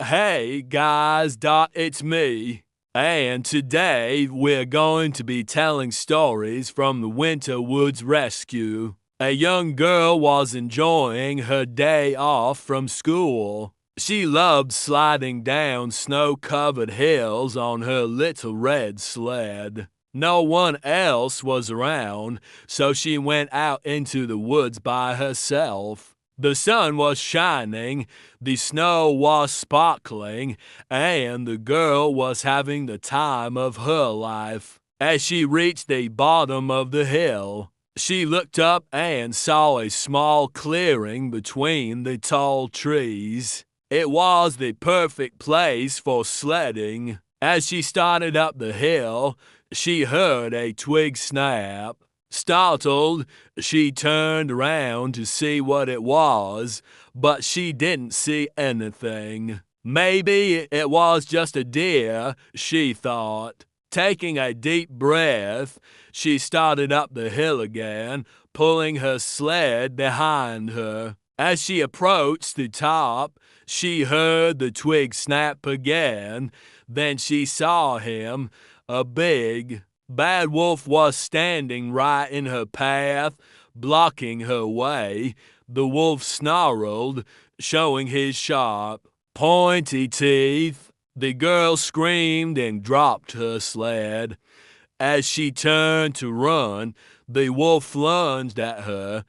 Hey guys, it's me. And today we're going to be telling stories from the Winter Woods Rescue. A young girl was enjoying her day off from school. She loved sliding down snow-covered hills on her little red sled. No one else was around, so she went out into the woods by herself. The sun was shining, the snow was sparkling, and the girl was having the time of her life. As she reached the bottom of the hill, she looked up and saw a small clearing between the tall trees. It was the perfect place for sledding. As she started up the hill, she heard a twig snap. Startled, she turned around to see what it was, but she didn't see anything. Maybe it was just a deer, she thought. Taking a deep breath, she started up the hill again, pulling her sled behind her. As she approached the top, she heard the twig snap again. Then she saw him, a big, bad wolf was standing right in her path, blocking her way. The wolf snarled, showing his sharp, pointy teeth. The girl screamed and dropped her sled. As she turned to run, the wolf lunged at her.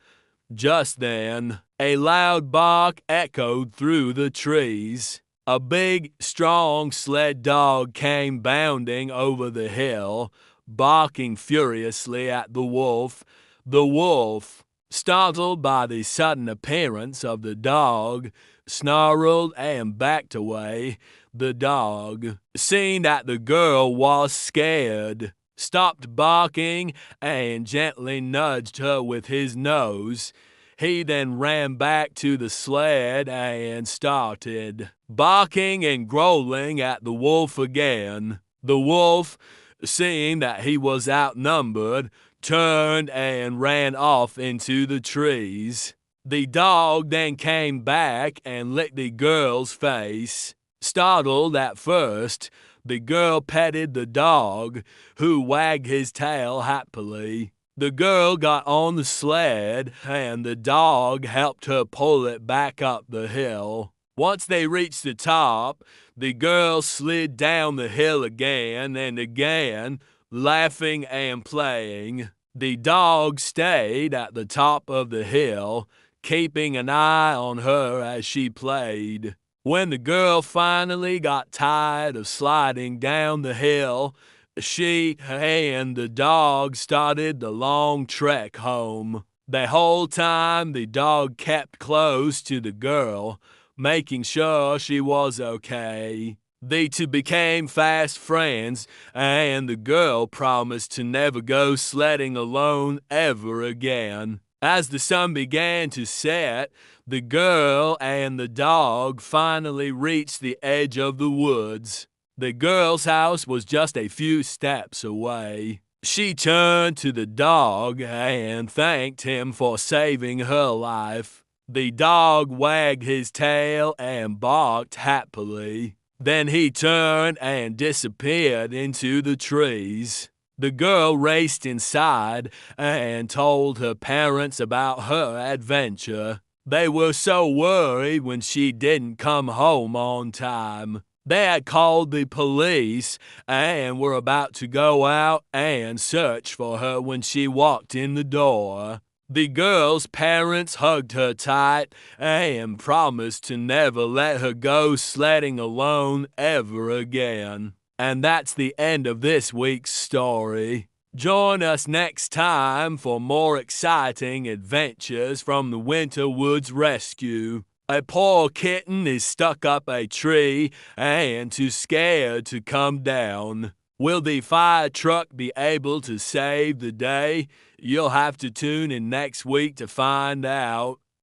Just then, a loud bark echoed through the trees. A big, strong sled dog came bounding over the hill, barking furiously at the wolf. The wolf, startled by the sudden appearance of the dog, snarled and backed away. The dog, seeing that the girl was scared, stopped barking and gently nudged her with his nose. He then ran back to the sled and started barking and growling at the wolf again. The wolf, seeing that he was outnumbered, turned and ran off into the trees. The dog then came back and licked the girl's face. Startled at first, the girl petted the dog, who wagged his tail happily. The girl got on the sled, and the dog helped her pull it back up the hill. Once they reached the top, the girl slid down the hill again and again, laughing and playing. The dog stayed at the top of the hill, keeping an eye on her as she played. When the girl finally got tired of sliding down the hill, she and the dog started the long trek home. The whole time the dog kept close to the girl, making sure she was okay. The two became fast friends, and the girl promised to never go sledding alone ever again. As the sun began to set, the girl and the dog finally reached the edge of the woods. The girl's house was just a few steps away. She turned to the dog and thanked him for saving her life. The dog wagged his tail and barked happily. Then he turned and disappeared into the trees. The girl raced inside and told her parents about her adventure. They were so worried when she didn't come home on time. They had called the police and were about to go out and search for her when she walked in the door. The girl's parents hugged her tight and promised to never let her go sledding alone ever again. And that's the end of this week's story. Join us next time for more exciting adventures from the Winter Woods Rescue. A poor kitten is stuck up a tree and too scared to come down. Will the fire truck be able to save the day? You'll have to tune in next week to find out.